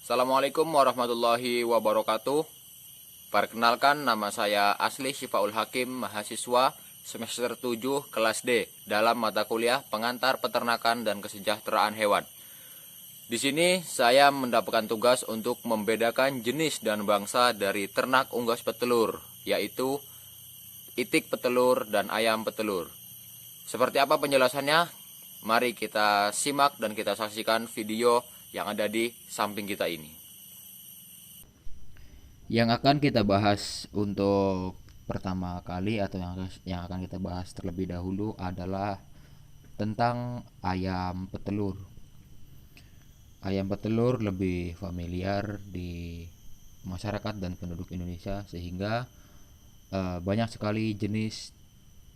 Assalamualaikum warahmatullahi wabarakatuh. Perkenalkan, nama saya Asli Syifaul Hakim, mahasiswa semester 7 kelas D dalam mata kuliah Pengantar Peternakan dan Kesejahteraan Hewan. Di sini saya mendapatkan tugas untuk membedakan jenis dan bangsa dari ternak unggas petelur, yaitu itik petelur dan ayam petelur. Seperti apa penjelasannya? Mari kita simak dan kita saksikan video yang ada di samping kita ini. Yang akan kita bahas untuk pertama kali atau yang akan kita bahas terlebih dahulu adalah tentang ayam petelur. Ayam petelur lebih familiar di masyarakat dan penduduk Indonesia sehingga banyak sekali jenis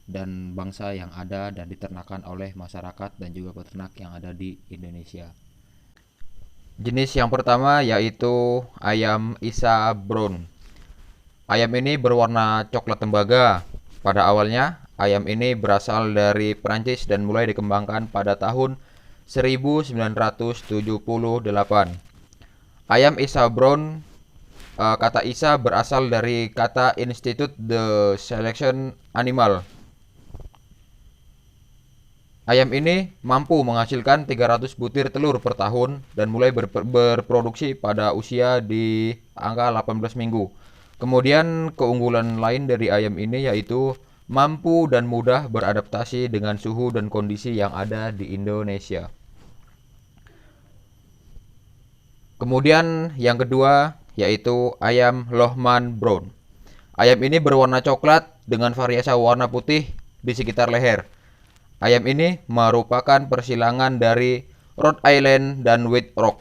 dan bangsa yang ada dan diternakan oleh masyarakat dan juga peternak yang ada di Indonesia. Jenis yang pertama yaitu ayam Isa Brown. Ayam ini berwarna coklat tembaga. Pada awalnya, ayam ini berasal dari Prancis dan mulai dikembangkan pada tahun 1978. Ayam Isa Brown, kata Isa berasal dari kata Institute de Selection Animal. Ayam ini mampu menghasilkan 300 butir telur per tahun dan mulai berproduksi pada usia di angka 18 minggu. Kemudian keunggulan lain dari ayam ini yaitu mampu dan mudah beradaptasi dengan suhu dan kondisi yang ada di Indonesia. Kemudian yang kedua yaitu ayam Lohmann Brown. Ayam ini berwarna coklat dengan variasi warna putih di sekitar leher. Ayam ini merupakan persilangan dari Rhode Island dan White Rock.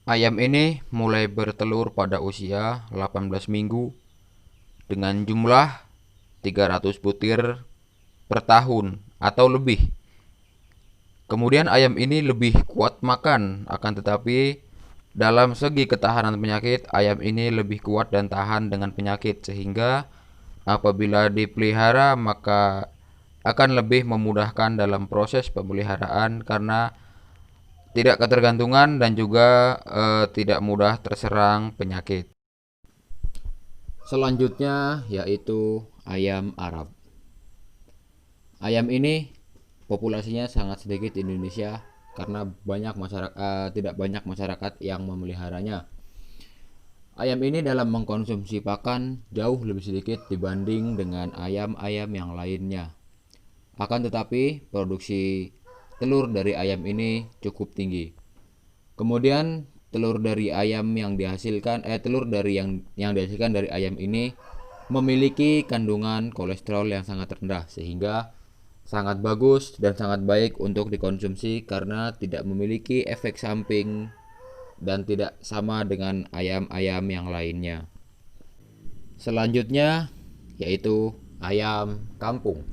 Ayam ini mulai bertelur pada usia 18 minggu dengan jumlah 300 butir per tahun atau lebih. Kemudian ayam ini lebih kuat makan, akan tetapi dalam segi ketahanan penyakit, ayam ini lebih kuat dan tahan dengan penyakit sehingga apabila dipelihara maka akan lebih memudahkan dalam proses pemeliharaan karena tidak ketergantungan dan juga tidak mudah terserang penyakit. Selanjutnya yaitu ayam Arab. Ayam ini populasinya sangat sedikit di Indonesia karena tidak banyak masyarakat yang memeliharanya. Ayam ini dalam mengkonsumsi pakan jauh lebih sedikit dibanding dengan ayam-ayam yang lainnya. Akan tetapi produksi telur dari ayam ini cukup tinggi. Kemudian telur dari ayam yang dihasilkan dari ayam ini memiliki kandungan kolesterol yang sangat rendah sehingga sangat bagus dan sangat baik untuk dikonsumsi karena tidak memiliki efek samping dan tidak sama dengan ayam-ayam yang lainnya. Selanjutnya yaitu ayam kampung.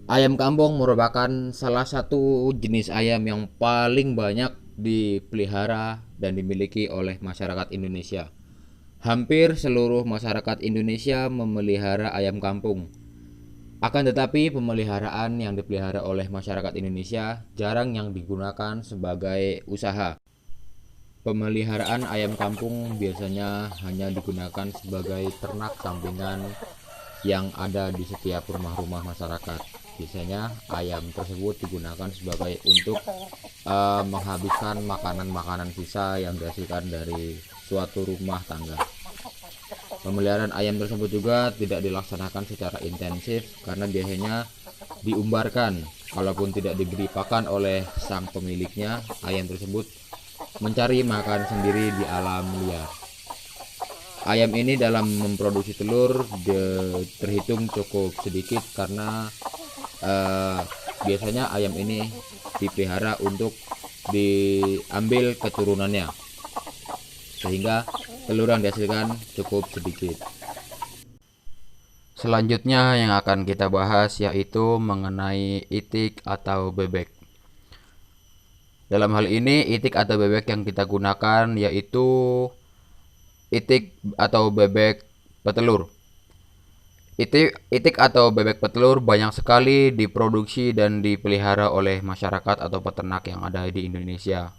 Ayam kampung merupakan salah satu jenis ayam yang paling banyak dipelihara dan dimiliki oleh masyarakat Indonesia. Hampir seluruh masyarakat Indonesia memelihara ayam kampung. Akan tetapi pemeliharaan yang dipelihara oleh masyarakat Indonesia jarang yang digunakan sebagai usaha. Pemeliharaan ayam kampung biasanya hanya digunakan sebagai ternak sampingan yang ada di setiap rumah-rumah masyarakat. Biasanya ayam tersebut digunakan sebagai untuk menghabiskan makanan-makanan sisa yang dihasilkan dari suatu rumah tangga. Pemeliharaan ayam tersebut juga tidak dilaksanakan secara intensif karena biasanya diumbarkan. Kalaupun tidak diberi pakan oleh sang pemiliknya, ayam tersebut mencari makan sendiri di alam liar. Ayam ini dalam memproduksi telur terhitung cukup sedikit karena biasanya ayam ini dipelihara untuk diambil keturunannya sehingga telur yang dihasilkan cukup sedikit. Selanjutnya yang akan kita bahas yaitu mengenai itik atau bebek. Dalam hal ini itik atau bebek yang kita gunakan yaitu itik atau bebek petelur. Itik atau bebek petelur banyak sekali diproduksi dan dipelihara oleh masyarakat atau peternak yang ada di Indonesia.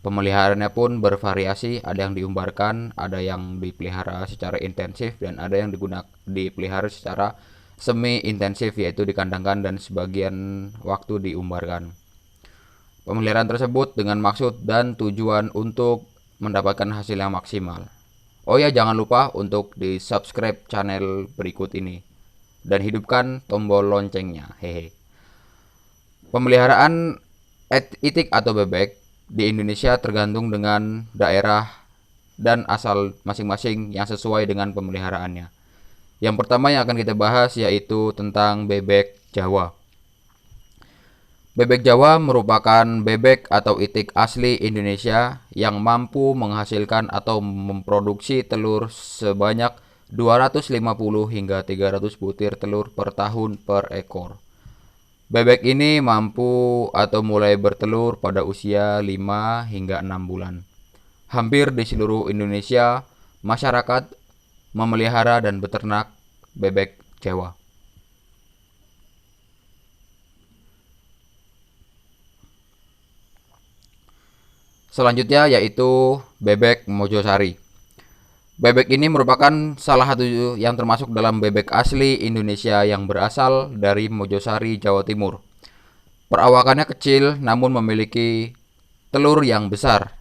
Pemeliharaannya pun bervariasi, ada yang diumbarkan, ada yang dipelihara secara intensif, dan ada yang dipelihara secara semi intensif, yaitu dikandangkan dan sebagian waktu diumbarkan. Pemeliharaan tersebut dengan maksud dan tujuan untuk mendapatkan hasil yang maksimal. Oh ya, jangan lupa untuk di subscribe channel berikut ini dan hidupkan tombol loncengnya. Hehe. Pemeliharaan itik atau bebek di Indonesia tergantung dengan daerah dan asal masing-masing yang sesuai dengan pemeliharaannya. Yang pertama yang akan kita bahas yaitu tentang bebek Jawa. Bebek Jawa merupakan bebek atau itik asli Indonesia yang mampu menghasilkan atau memproduksi telur sebanyak 250 hingga 300 butir telur per tahun per ekor. Bebek ini mampu atau mulai bertelur pada usia 5 hingga 6 bulan. Hampir di seluruh Indonesia, masyarakat memelihara dan beternak bebek Jawa. Selanjutnya yaitu bebek Mojosari. Bebek ini merupakan salah satu yang termasuk dalam bebek asli Indonesia yang berasal dari Mojosari, Jawa Timur. Perawakannya kecil namun memiliki telur yang besar.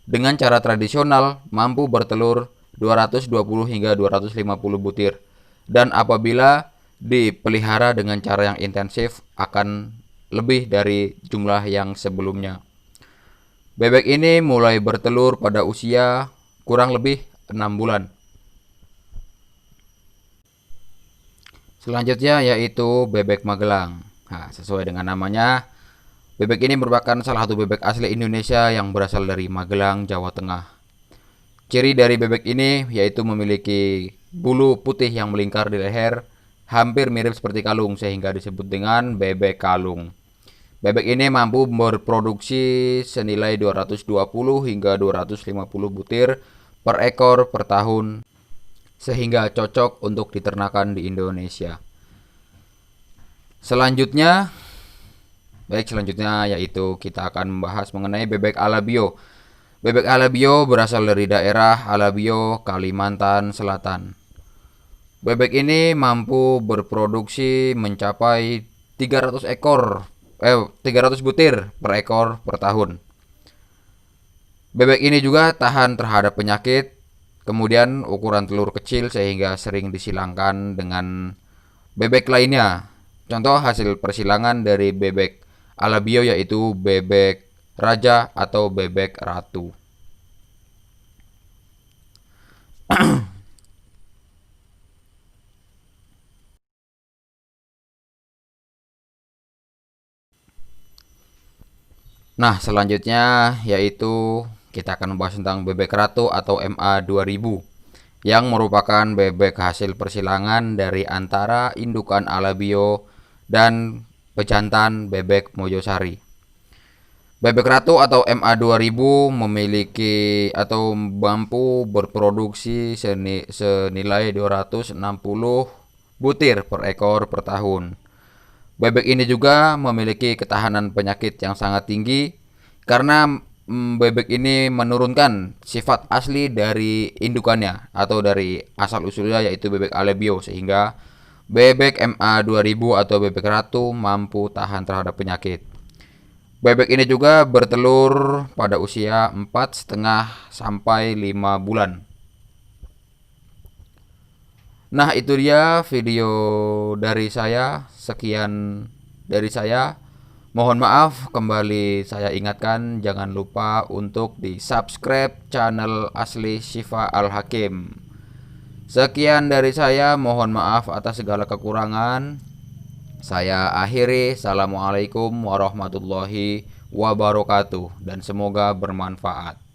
Dengan cara tradisional mampu bertelur 220 hingga 250 butir. Dan apabila dipelihara dengan cara yang intensif akan lebih dari jumlah yang sebelumnya. Bebek ini mulai bertelur pada usia kurang lebih 6 bulan. Selanjutnya yaitu bebek Magelang. Nah, sesuai dengan namanya, bebek ini merupakan salah satu bebek asli Indonesia yang berasal dari Magelang, Jawa Tengah. Ciri dari bebek ini yaitu memiliki bulu putih yang melingkar di leher, hampir mirip seperti kalung sehingga disebut dengan bebek kalung. Bebek ini mampu berproduksi senilai 220 hingga 250 butir per ekor per tahun sehingga cocok untuk diternakan di Indonesia. Selanjutnya yaitu kita akan membahas mengenai bebek Alabio. Bebek Alabio berasal dari daerah Alabio, Kalimantan Selatan. Bebek ini mampu berproduksi mencapai 300 butir per ekor per tahun. Bebek ini juga tahan terhadap penyakit, kemudian ukuran telur kecil sehingga sering disilangkan dengan bebek lainnya. Contoh hasil persilangan dari bebek Alabio yaitu bebek raja atau bebek ratu. Nah, selanjutnya yaitu kita akan membahas tentang bebek ratu atau MA2000 yang merupakan bebek hasil persilangan dari antara indukan Alabio dan pejantan bebek Mojosari. Bebek ratu atau MA2000 memiliki atau mampu berproduksi senilai 260 butir per ekor per tahun. Bebek ini juga memiliki ketahanan penyakit yang sangat tinggi karena bebek ini menurunkan sifat asli dari indukannya atau dari asal usulnya yaitu bebek Alabio sehingga bebek MA2000 atau bebek ratu mampu tahan terhadap penyakit. Bebek ini juga bertelur pada usia 4,5 sampai 5 bulan. Nah, itu dia video dari saya. Sekian dari saya. Mohon maaf, kembali saya ingatkan jangan lupa untuk di-subscribe channel asli Syifa Al-Hakim. Sekian dari saya, mohon maaf atas segala kekurangan. Saya akhiri. Assalamualaikum warahmatullahi wabarakatuh dan semoga bermanfaat.